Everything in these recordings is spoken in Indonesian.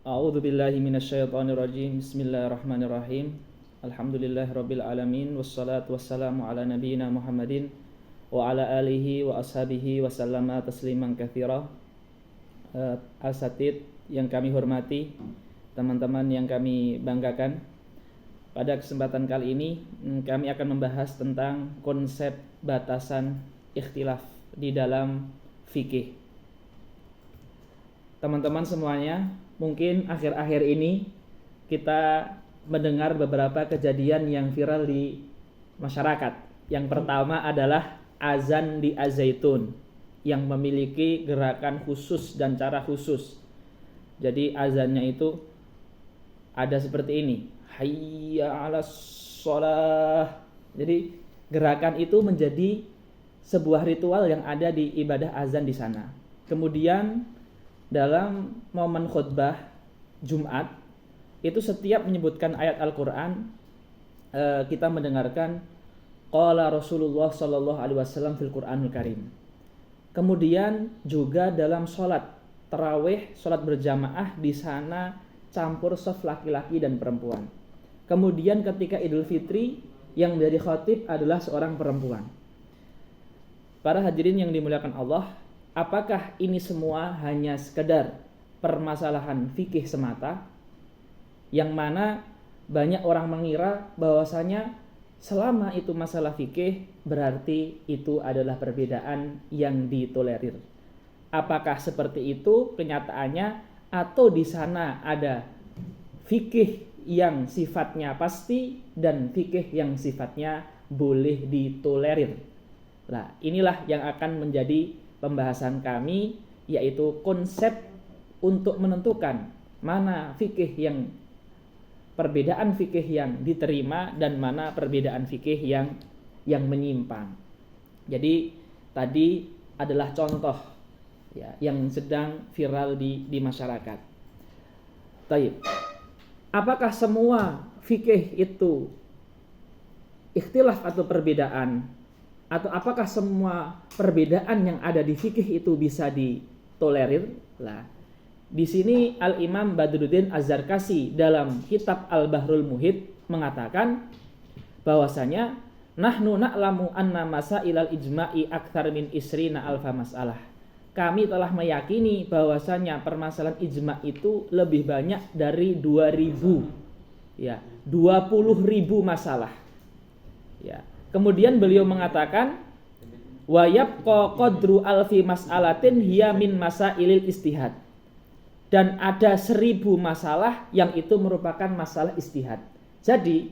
A'udzu billahi minasyaitonir rajim. Bismillahirrahmanirrahim. Alhamdulillahirabbil alamin wassalatu wassalamu ala nabiyyina Muhammadin wa ala alihi wa ashabihi wa sallama tasliman katsira. Asatid yang kami hormati, teman-teman yang kami banggakan. Pada kesempatan kali ini kami akan membahas tentang konsep batasan ikhtilaf di dalam fikih. Teman-teman semuanya, mungkin akhir-akhir ini kita mendengar beberapa kejadian yang viral di masyarakat. Yang pertama adalah azan di Az-Zaitun yang memiliki gerakan khusus dan cara khusus. Jadi azannya itu ada seperti ini, hayya 'alas shalah. Jadi gerakan itu menjadi sebuah ritual yang ada di ibadah azan di sana. Kemudian dalam momen khutbah Jumat itu setiap menyebutkan ayat Al-Quran, kita mendengarkan qala Rasulullah sallallahu alaihi wasallam fil Qur'anul Karim. Kemudian juga dalam sholat tarawih, sholat berjamaah di sana campur shaf laki-laki dan perempuan. Kemudian ketika Idul Fitri yang menjadi khatib adalah seorang perempuan. Para hadirin yang dimuliakan Allah, apakah ini semua hanya sekedar permasalahan fikih semata, yang mana banyak orang mengira bahwasanya selama itu masalah fikih berarti itu adalah perbedaan yang ditolerir? Apakah seperti itu kenyataannya, atau di sana ada fikih yang sifatnya pasti dan fikih yang sifatnya boleh ditolerir? Nah, inilah yang akan menjadi pembahasan kami, yaitu konsep untuk menentukan mana fikih yang perbedaan fikih yang diterima dan mana perbedaan fikih yang menyimpang. Jadi tadi adalah contoh ya yang sedang viral di masyarakat. Taib. Apakah semua fikih itu ikhtilaf atau perbedaan? Atau apakah semua perbedaan yang ada di fikih itu bisa ditolerir? Lah, di sini Al-Imam Badruddin Az-Zarkasi dalam kitab Al-Bahrul Muhit mengatakan bahwasanya nahnu na'lamu anna masailal ijma'i aktsar min isrina alfa masalah. Kami telah meyakini bahwasanya permasalahan ijma' itu lebih banyak dari 2000 masalah. Ya. Kemudian beliau mengatakan wa yabqa qadru alfi mas'alatin hiya min masailil istihad. Dan ada 1000 masalah yang itu merupakan masalah istihad. Jadi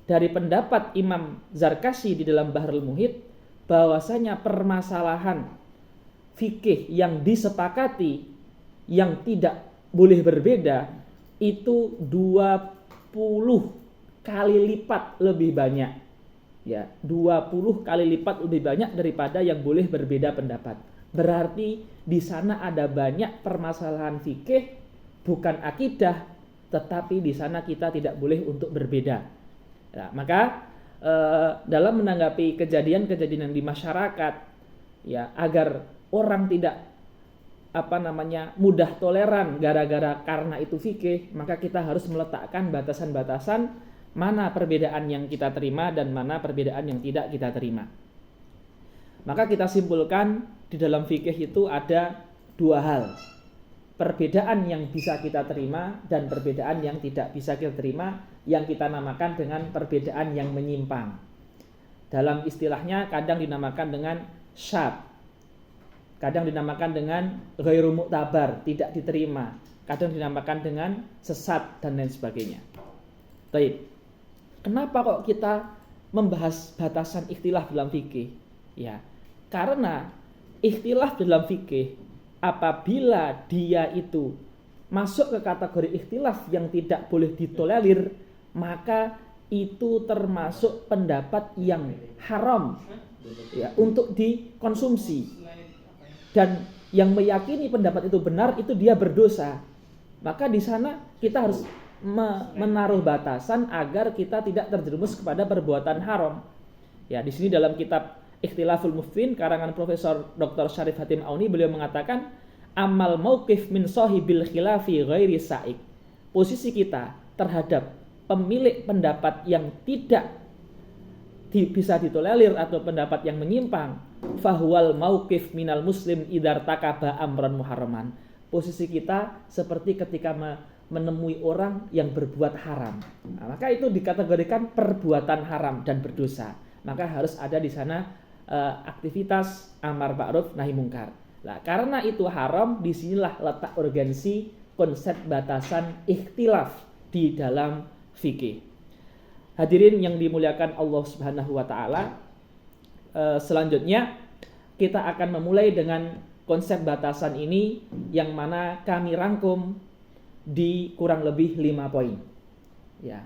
dari pendapat Imam Zarkasi di dalam Bahrul Muhit bahwasanya permasalahan fikih yang disepakati yang tidak boleh berbeda itu 20 kali lipat lebih banyak. Ya, 20 kali lipat lebih banyak daripada yang boleh berbeda pendapat. Berarti di sana ada banyak permasalahan fikih, bukan akidah, tetapi di sana kita tidak boleh untuk berbeda. Nah, maka dalam menanggapi kejadian-kejadian di masyarakat, ya agar orang tidak mudah toleran karena itu fikih, maka kita harus meletakkan batasan-batasan mana perbedaan yang kita terima dan mana perbedaan yang tidak kita terima. Maka kita simpulkan di dalam fikih itu ada 2 hal. Perbedaan yang bisa kita terima dan perbedaan yang tidak bisa kita terima, yang kita namakan dengan perbedaan yang menyimpang. Dalam istilahnya kadang dinamakan dengan syadz, kadang dinamakan dengan ghairu mu'tabar, tidak diterima, kadang dinamakan dengan sesat dan lain sebagainya. Baik. Kenapa kok kita membahas batasan ikhtilaf dalam fikih? Ya, karena ikhtilaf dalam fikih apabila dia itu masuk ke kategori ikhtilaf yang tidak boleh ditolerir, maka itu termasuk pendapat yang haram ya untuk dikonsumsi. Dan yang meyakini pendapat itu benar itu dia berdosa. Maka di sana kita harus menaruh batasan agar kita tidak terjerumus kepada perbuatan haram. Ya, di sini dalam kitab Ikhtilaful Muftin karangan Profesor Dr. Syarif Hatim Auni, beliau mengatakan amal mauqif min sahibil khilafi ghairi sa'ik. posisi kita terhadap pemilik pendapat yang tidak bisa ditolerir atau pendapat yang menyimpang, fahuwal mauqif minal muslim idar takaba amran muharraman. Posisi kita seperti ketika menemui orang yang berbuat haram. Nah, maka itu dikategorikan perbuatan haram dan berdosa. Maka harus ada di sana aktivitas amar ma'ruf nahi mungkar. Nah, karena itu haram, disinilah letak urgensi konsep batasan ikhtilaf di dalam fikih. Hadirin yang dimuliakan Allah Subhanahu wa taala, selanjutnya kita akan memulai dengan konsep batasan ini yang mana kami rangkum di kurang lebih 5 poin. Ya.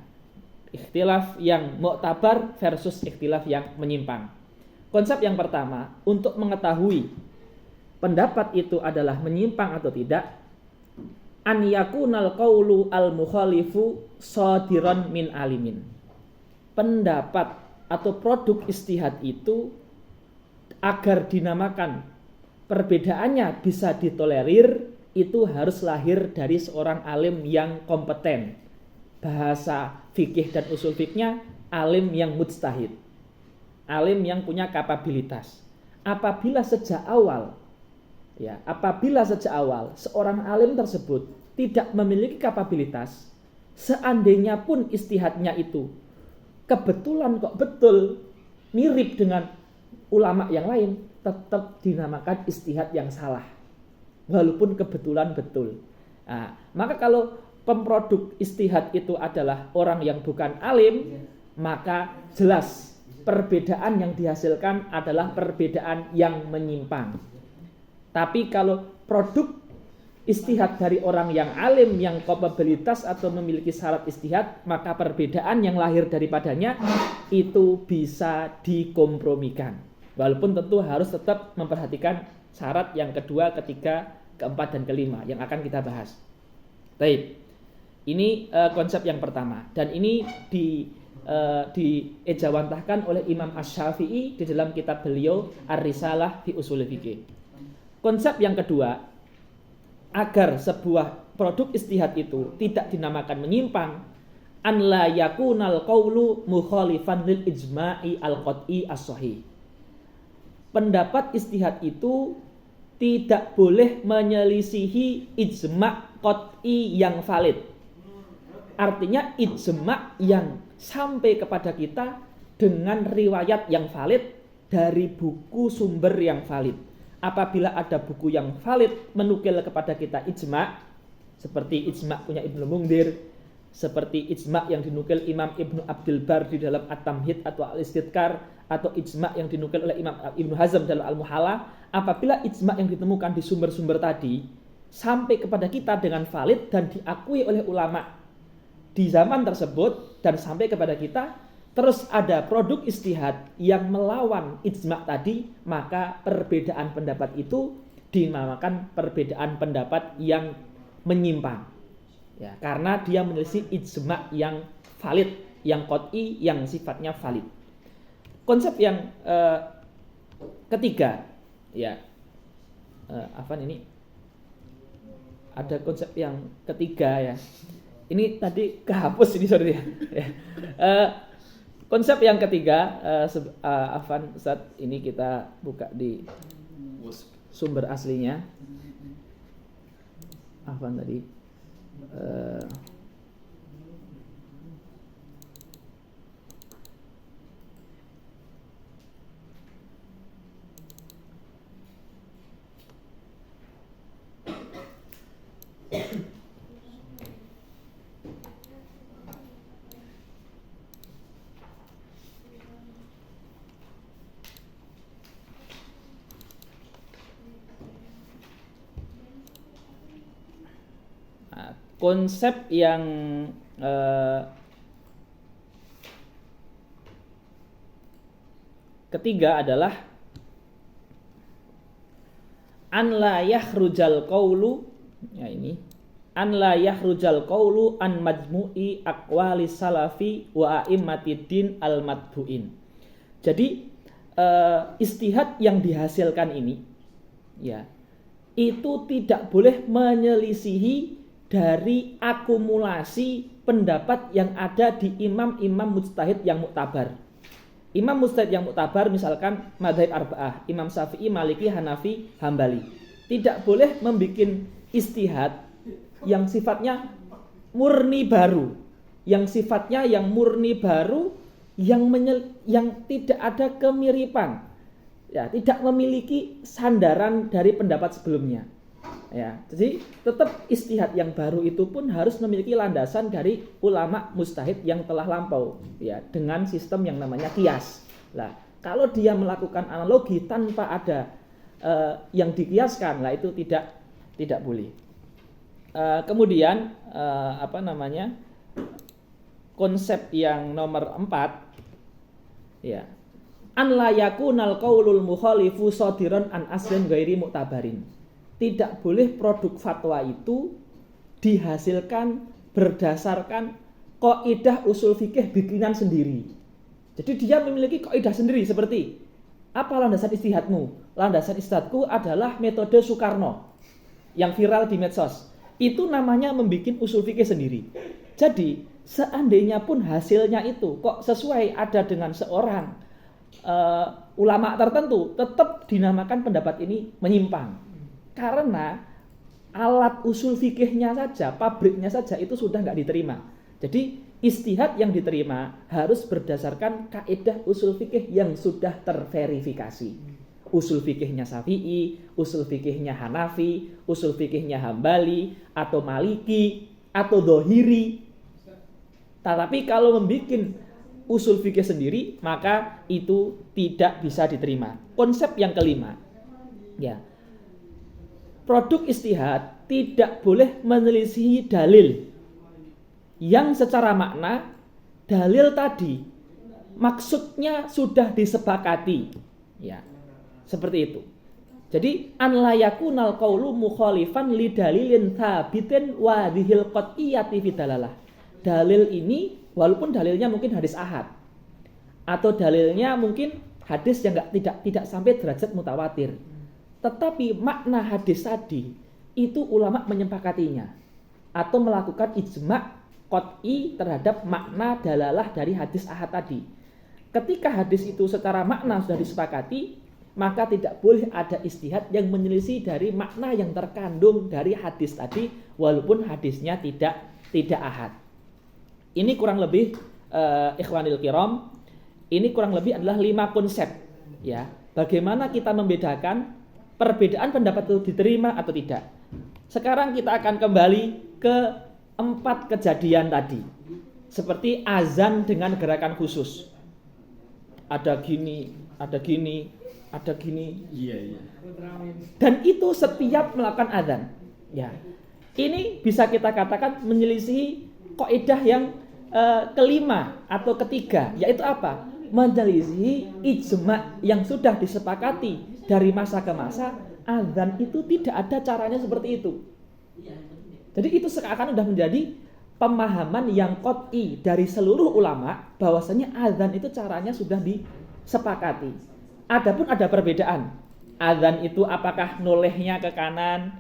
Ikhtilaf yang mu'tabar versus ikhtilaf yang menyimpang. Konsep yang pertama, untuk mengetahui pendapat itu adalah menyimpang atau tidak, an yakunal qaulu al mukhalifu shadiran min alimin. Pendapat atau produk ijtihad itu agar dinamakan perbedaannya bisa ditolerir, itu harus lahir dari seorang alim yang kompeten. Bahasa fikih dan usul fikihnya alim yang mujtahid, alim yang punya kapabilitas. Apabila sejak awal seorang alim tersebut tidak memiliki kapabilitas, seandainya pun ijtihadnya itu kebetulan kok betul mirip dengan ulama yang lain, tetap dinamakan ijtihad yang salah walaupun kebetulan betul. Nah, maka kalau pemproduk ijtihad itu adalah orang yang bukan alim, maka jelas perbedaan yang dihasilkan adalah perbedaan yang menyimpang. Tapi kalau produk ijtihad dari orang yang alim, yang kapabilitas atau memiliki syarat ijtihad, maka perbedaan yang lahir daripadanya itu bisa dikompromikan. Walaupun tentu harus tetap memperhatikan syarat yang kedua, ketiga, keempat, dan kelima yang akan kita bahas. Baik, ini konsep yang pertama, dan ini diejawantahkan oleh Imam Asy-Syafi'i di dalam kitab beliau Ar-Risalah fi Ushul Fiqih. Konsep yang kedua, agar sebuah produk ijtihad itu tidak dinamakan menyimpang, an la yakunal qaulu mukhalifan lil ijma'i al-qat'i as-sahih. Pendapat ijtihad itu tidak boleh menyelisihi ijma' qat'i yang valid. Artinya ijma' yang sampai kepada kita dengan riwayat yang valid dari buku sumber yang valid. Apabila ada buku yang valid menukil kepada kita ijma', seperti ijma' punya Ibnu Mundhir, seperti ijma' yang dinukil Imam Ibnu Abdul Bar di dalam At-Tamhid atau Al-Istidkar, atau ijma' yang dinukil oleh Imam Ibnu Hazm dalam Al-Muhalla, apabila ijma' yang ditemukan di sumber-sumber tadi sampai kepada kita dengan valid dan diakui oleh ulama di zaman tersebut dan sampai kepada kita, terus ada produk ijtihad yang melawan ijma' tadi, maka perbedaan pendapat itu dinamakan perbedaan pendapat yang menyimpang. Ya, karena dia menyelisih ijma' yang valid, yang qat'i, yang sifatnya valid. Konsep yang ketiga, ya, ini ada konsep yang ketiga ya. Ini tadi kehapus ini sorry ya. Konsep yang ketiga, Ustaz, ini kita buka di sumber aslinya. Tadi? Konsep yang ketiga adalah an la yakhrujal qaulu, ya ini, an la yakhrujal qaulu an majmu'i aqwali salafi wa a'immatid al-matbu'in. Jadi ijtihad yang dihasilkan ini ya, itu tidak boleh menyelisihi dari akumulasi pendapat yang ada di imam-imam mujtahid yang muktabar. Imam mujtahid yang muktabar misalkan madzhab arba'ah, Imam Syafi'i, Maliki, Hanafi, Hambali. Tidak boleh membuat ijtihad yang sifatnya murni baru, yang tidak ada kemiripan, ya, tidak memiliki sandaran dari pendapat sebelumnya. Ya, jadi tetap ijtihad yang baru itu pun harus memiliki landasan dari ulama mujtahid yang telah lampau, ya, dengan sistem yang namanya qiyas. Lah, kalau dia melakukan analogi tanpa ada yang dikiaskan, lah itu tidak boleh. Kemudian konsep yang nomor 4, ya, an la yakunal qaulul mukhalifu shadiran an aslin ghairi mu'tabarin. Tidak boleh produk fatwa itu dihasilkan berdasarkan kaidah usul fikih bikinan sendiri. Jadi dia memiliki kaidah sendiri seperti apa landasan ijtihadmu? Landasan ijtihadku adalah metode Soekarno yang viral di medsos. Itu namanya membuat usul fikih sendiri. Jadi seandainya pun hasilnya itu kok sesuai ada dengan seorang ulama tertentu, tetap dinamakan pendapat ini menyimpang. Karena alat usul fikihnya saja, pabriknya saja itu sudah nggak diterima. Jadi ijtihad yang diterima harus berdasarkan kaidah usul fikih yang sudah terverifikasi. Usul fikihnya Syafi'i, usul fikihnya Hanafi, usul fikihnya Hambali, atau Maliki, atau Dohiri. Tetapi kalau membuat usul fikih sendiri, maka itu tidak bisa diterima. Konsep yang kelima, ya, produk ijtihad tidak boleh menyelisihi dalil yang secara makna dalil tadi maksudnya sudah disepakati, ya, seperti itu. Jadi an la yakunal qaulu mukhalifan li dalilin thabitin wa dhil qat'iyati fi dalalah. Dalil ini walaupun dalilnya mungkin hadis ahad atau dalilnya mungkin hadis yang tidak sampai derajat mutawatir, tetapi makna hadis tadi itu ulama menyepakatinya atau melakukan ijma' qat'i terhadap makna dalalah dari hadis ahad tadi. Ketika hadis itu secara makna sudah disepakati, maka tidak boleh ada ijtihad yang menyelisih dari makna yang terkandung dari hadis tadi walaupun hadisnya tidak ahad. Ini kurang lebih ikhwanil kiram, ini kurang lebih adalah 5 konsep, ya. Bagaimana kita membedakan perbedaan pendapat itu diterima atau tidak. Sekarang kita akan kembali ke 4 kejadian tadi. Seperti azan dengan gerakan khusus. Ada gini, ada gini, ada gini. Iya. Dan itu setiap melakukan azan. Ya. Ini bisa kita katakan menyelisihi kaidah yang kelima atau ketiga, yaitu apa? Menyelisihi ijma' yang sudah disepakati dari masa ke masa. Azan itu tidak ada caranya seperti itu. Jadi itu seakan sudah menjadi pemahaman yang qat'i dari seluruh ulama bahwasanya azan itu caranya sudah disepakati. Adapun ada perbedaan. Azan itu apakah nolehnya ke kanan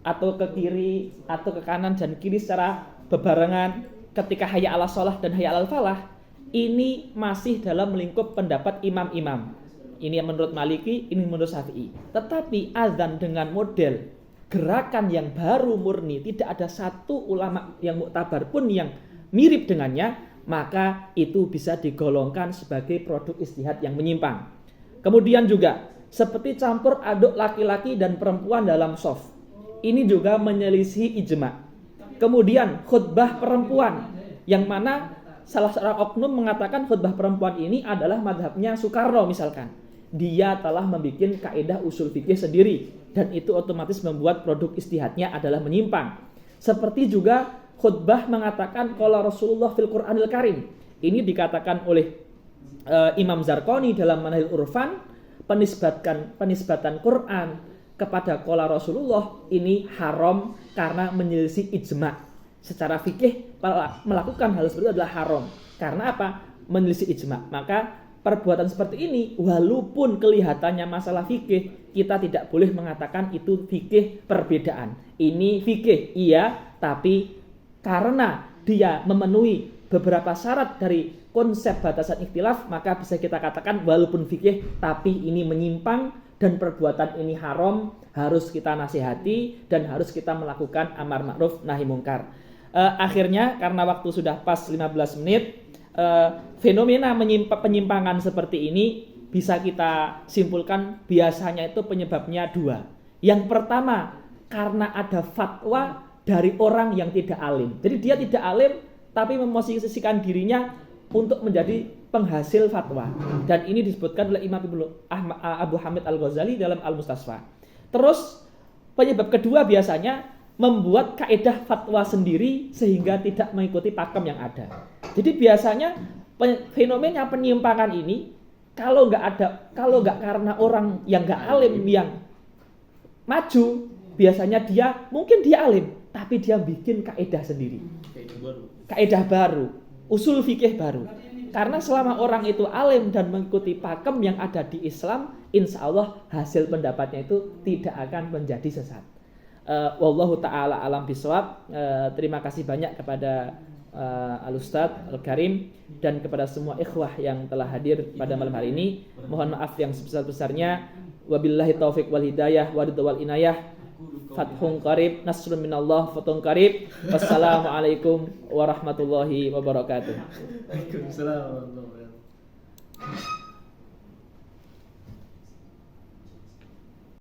atau ke kiri atau ke kanan dan kiri secara bebarengan ketika hayya 'alas shalah dan hayya 'alal falah, ini masih dalam lingkup pendapat imam-imam. Ini yang menurut Maliki, ini menurut Syafi'i. Tetapi azan dengan model gerakan yang baru murni, tidak ada satu ulama yang muktabar pun yang mirip dengannya, maka itu bisa digolongkan sebagai produk ijtihad yang menyimpang. Kemudian juga seperti campur aduk laki-laki dan perempuan dalam shaf, ini juga menyelisih ijma'. Kemudian khutbah perempuan, yang mana salah seorang oknum mengatakan khutbah perempuan ini adalah madhabnya Soekarno misalkan. Dia telah membuat kaidah usul fikih sendiri dan itu otomatis membuat produk ijtihadnya adalah menyimpang. Seperti juga khutbah mengatakan qala Rasulullah fil Qur'anil Karim. Ini dikatakan oleh Imam Zarqani dalam Manahil Urfan, penisbatan Quran kepada qala Rasulullah ini haram karena menyelisih ijma'. Secara fikih melakukan hal seperti itu adalah haram. Karena apa? Menyelisih ijma'. Maka perbuatan seperti ini, walaupun kelihatannya masalah fikih, kita tidak boleh mengatakan itu fikih perbedaan. Ini fikih, iya, tapi karena dia memenuhi beberapa syarat dari konsep batasan ikhtilaf, maka bisa kita katakan walaupun fikih, tapi ini menyimpang dan perbuatan ini haram, harus kita nasihati dan harus kita melakukan amar ma'ruf nahi mungkar. Akhirnya karena waktu sudah pas 15 menit, fenomena penyimpangan seperti ini bisa kita simpulkan biasanya itu penyebabnya dua. Yang pertama, karena ada fatwa dari orang yang tidak alim. Jadi dia tidak alim tapi memosisikan dirinya untuk menjadi penghasil fatwa. Dan ini disebutkan oleh Imam Abu Hamid Al-Ghazali dalam Al-Mustasfa. Terus penyebab kedua biasanya membuat kaedah fatwa sendiri sehingga tidak mengikuti pakem yang ada. Jadi biasanya fenomena penyimpangan ini kalau nggak karena orang yang nggak alim yang maju, biasanya mungkin dia alim, tapi dia bikin kaedah sendiri, kaedah baru, usul fikih baru. Karena selama orang itu alim dan mengikuti pakem yang ada di Islam, insya Allah hasil pendapatnya itu tidak akan menjadi sesat. Wallahu ta'ala alam bisawab. Terima kasih banyak kepada Al-Ustadz Al-Karim dan kepada semua ikhwah yang telah hadir pada malam hari ini. Mohon maaf yang sebesar-besarnya. Wabillahi taufiq wal hidayah wa ridha wal inayah. Fathun qarib, nasrun minallah, fathun qarib. Wassalamualaikum warahmatullahi wabarakatuh. Waalaikumsalam warahmatullahi wabarakatuh.